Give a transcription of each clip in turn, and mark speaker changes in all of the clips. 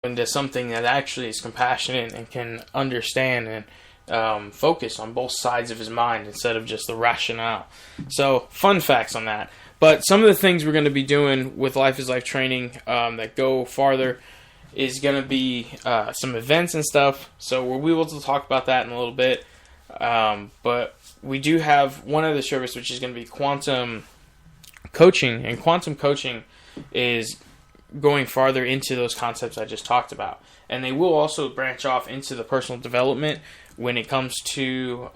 Speaker 1: into something that actually is compassionate and can understand and focus on both sides of his mind instead of just the rationale. So, fun facts on that. But some of the things we're going to be doing with Life is Life training that go farther is going to be some events and stuff. So we'll be able to talk about that in a little bit. But we do have one other service, which is going to be quantum coaching. And quantum coaching is going farther into those concepts I just talked about. And they will also branch off into the personal development when it comes to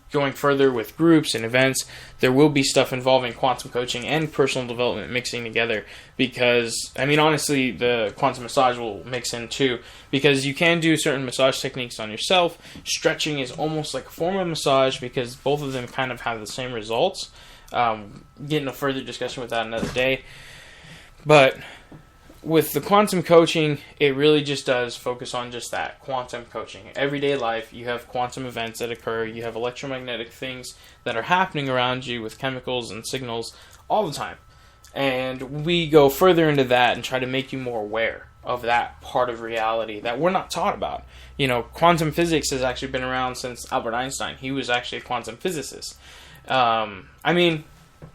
Speaker 1: going further with groups and events. There will be stuff involving quantum coaching and personal development mixing together, because, I mean, honestly, the quantum massage will mix in too, because you can do certain massage techniques on yourself. Stretching is almost like a form of massage because both of them kind of have the same results. Get into further discussion with that another day. But with the quantum coaching, it really just does focus on just that, quantum coaching. Everyday life, you have quantum events that occur, you have electromagnetic things that are happening around you with chemicals and signals all the time. And we go further into that and try to make you more aware of that part of reality that we're not taught about. You know, quantum physics has actually been around since Albert Einstein. He was actually a quantum physicist. I mean,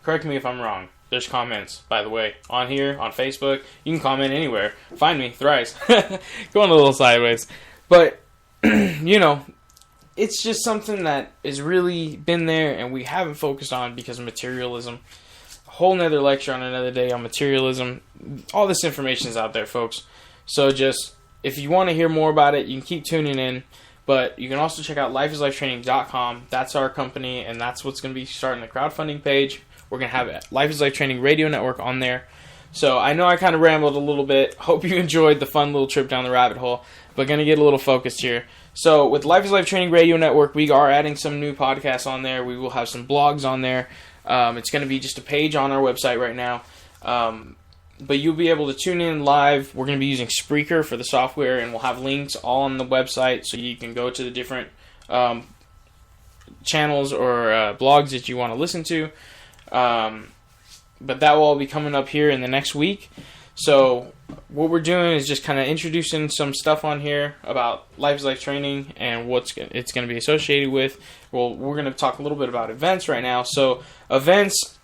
Speaker 1: correct me if I'm wrong. There's comments, by the way, on here, on Facebook. You can comment anywhere. Find me, Thrice. Going a little sideways. But, you know, it's just something that has really been there and we haven't focused on because of materialism. A whole nother lecture on another day on materialism. All this information is out there, folks. So just, if you want to hear more about it, you can keep tuning in. But you can also check out lifeislifetraining.com. That's our company, and that's what's going to be starting the crowdfunding page. We're going to have Life is Life Training Radio Network on there. So I know I kind of rambled a little bit. Hope you enjoyed the fun little trip down the rabbit hole. But going to get a little focused here. So with Life is Life Training Radio Network, we are adding some new podcasts on there. We will have some blogs on there. It's going to be just a page on our website right now. But you'll be able to tune in live. We're going to be using Spreaker for the software, and we'll have links all on the website so you can go to the different channels or blogs that you want to listen to. But that will all be coming up here in the next week. So what we're doing is just kind of introducing some stuff on here about Life is Life Training and what it's going to be associated with. Well, we're going to talk a little bit about events right now. So events,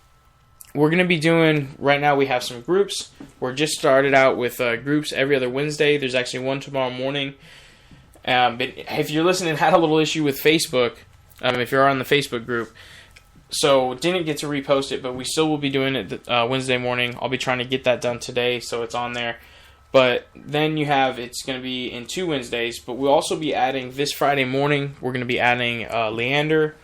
Speaker 1: we're going to be doing, right now we have some groups. We're just started out with groups every other Wednesday. There's actually one tomorrow morning. But if you're listening, had a little issue with Facebook, if you're on the Facebook group, so didn't get to repost it, but we still will be doing it Wednesday morning. I'll be trying to get that done today, so it's on there. But then you have, it's going to be in 2 Wednesdays, but we'll also be adding this Friday morning, we're going to be adding Leander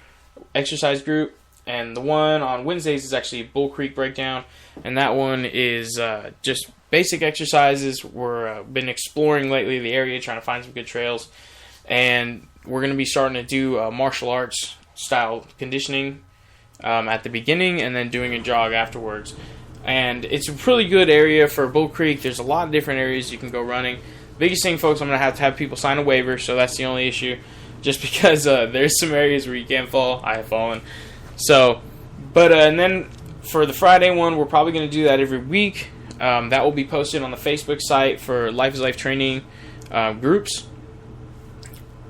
Speaker 1: exercise group, and the one on Wednesdays is actually Bull Creek Breakdown, and that one is just basic exercises. We're been exploring lately the area, trying to find some good trails, and we're going to be starting to do martial arts style conditioning at the beginning and then doing a jog afterwards. And it's a really good area for Bull Creek. There's a lot of different areas you can go running. Biggest thing, folks, I'm going to have people sign a waiver, so that's the only issue. Just because there's some areas where you can't fall. I have fallen. So, but and then for the Friday one, we're probably going to do that every week. That will be posted on the Facebook site for Life is Life Training groups.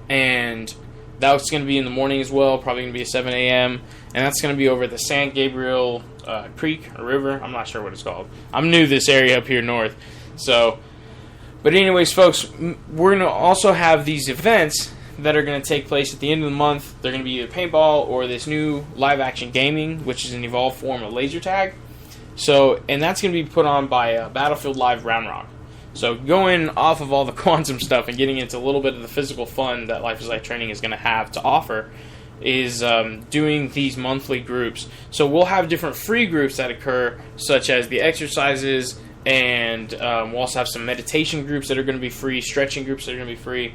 Speaker 1: And that's going to be in the morning as well, probably going to be at 7 a.m., and that's going to be over the San Gabriel Creek or River. I'm not sure what it's called. I'm new to this area up here north. So, but anyways, folks, we're going to also have these events that are going to take place at the end of the month. They're going to be either paintball or this new live-action gaming, which is an evolved form of laser tag. So, and that's going to be put on by Battlefield Live Round. So going off of all the quantum stuff and getting into a little bit of the physical fun that Life is Life Training is going to have to offer is doing these monthly groups. So we'll have different free groups that occur, such as the exercises, and we'll also have some meditation groups that are going to be free, stretching groups that are going to be free,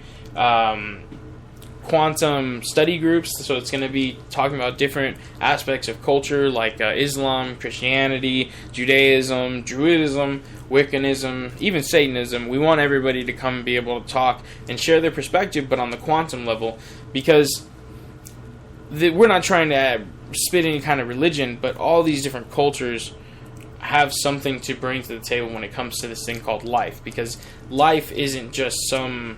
Speaker 1: quantum study groups, so it's going to be talking about different aspects of culture like Islam, Christianity, Judaism, Druidism, Wiccanism, even Satanism. We want everybody to come and be able to talk and share their perspective, but on the quantum level, because we're not trying to spit any kind of religion, but all these different cultures have something to bring to the table when it comes to this thing called life, because life isn't just some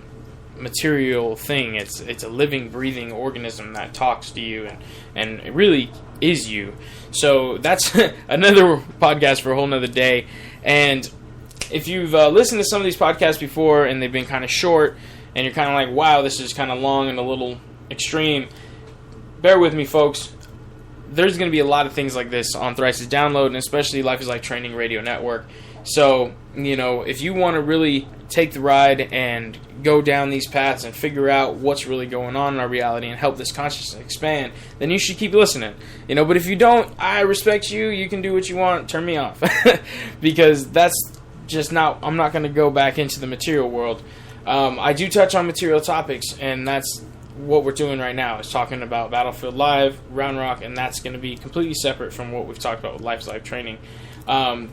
Speaker 1: material thing. It's a living, breathing organism that talks to you and it really is you. So that's another podcast for a whole nother day. And if you've listened to some of these podcasts before and they've been kind of short and you're kind of like, wow, this is kind of long and a little extreme, bear with me, folks. There's going to be a lot of things like this on Thrice's download, and especially Life is Like Training Radio Network. So, if you want to really take the ride and go down these paths and figure out what's really going on in our reality and help this consciousness expand, then you should keep listening. But if you don't, I respect you. You can do what you want. Turn me off. Because that's just not, I'm not going to go back into the material world. I do touch on material topics, and that's what we're doing right now, is talking about Battlefield Live, Round Rock, and that's going to be completely separate from what we've talked about with Life's Live Training.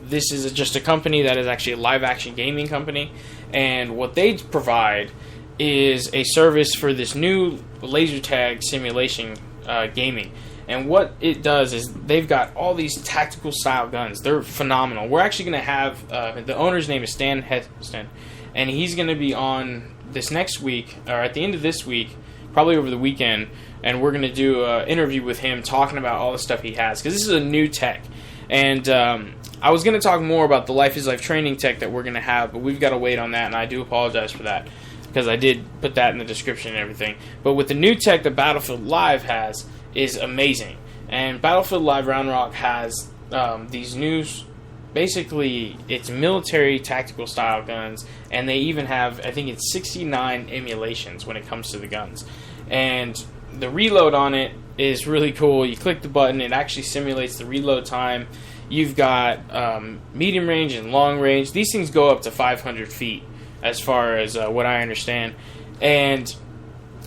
Speaker 1: This is just a company that is actually a live-action gaming company, and what they provide is a service for this new laser tag simulation gaming. And what it does is they've got all these tactical style guns. They're phenomenal. We're actually going to have, the owner's name is Stan Heston, and he's going to be on this next week, or at the end of this week, probably over the weekend, and we're going to do an interview with him talking about all the stuff he has, because this is a new tech. And I was going to talk more about the Life is Life training tech that we're going to have, but we've got to wait on that, and I do apologize for that, because I did put that in the description and everything. But with the new tech that Battlefield Live has is amazing. And Battlefield Live Round Rock has these new, basically, it's military tactical style guns, and they even have, I think it's 69 emulations when it comes to the guns. And the reload on it is really cool. You click the button, it actually simulates the reload time. You've got medium range and long range. These things go up to 500 feet as far as what I understand. And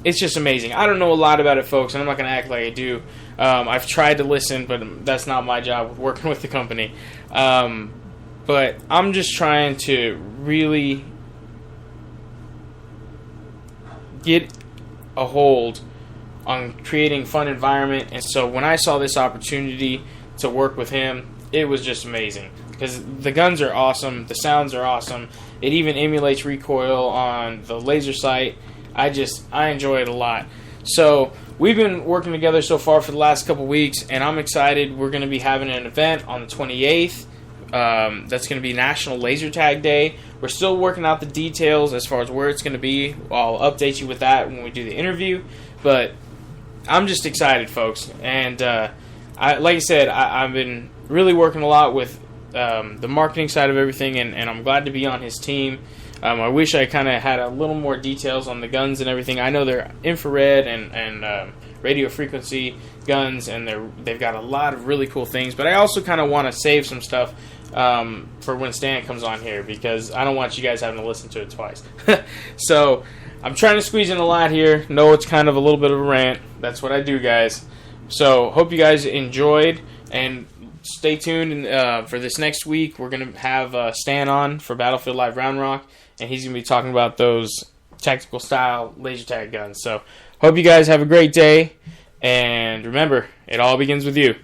Speaker 1: it's just amazing. I don't know a lot about it, folks, and I'm not going to act like I do. I've tried to listen, but that's not my job working with the company. But I'm just trying to really get a hold on creating fun environment. And so when I saw this opportunity to work with him, it was just amazing, because the guns are awesome, the sounds are awesome. It even emulates recoil on the laser sight. I enjoy it a lot. So we've been working together so far for the last couple weeks, and I'm excited. We're going to be having an event on the 28th. That's going to be National Laser Tag Day. We're still working out the details as far as where it's going to be. I'll update you with that when we do the interview. But I'm just excited, folks. And like I said, I've been really working a lot with the marketing side of everything, and I'm glad to be on his team. I wish I kind of had a little more details on the guns and everything. I know they're infrared and radio frequency guns, and they've got a lot of really cool things. But I also kind of want to save some stuff for when Stan comes on here, because I don't want you guys having to listen to it twice. So I'm trying to squeeze in a lot here. No, it's kind of a little bit of a rant. That's what I do, guys. So hope you guys enjoyed, and stay tuned for this next week. We're going to have Stan on for Battlefield Live Round Rock, and he's going to be talking about those tactical style laser tag guns. So hope you guys have a great day, and remember, it all begins with you.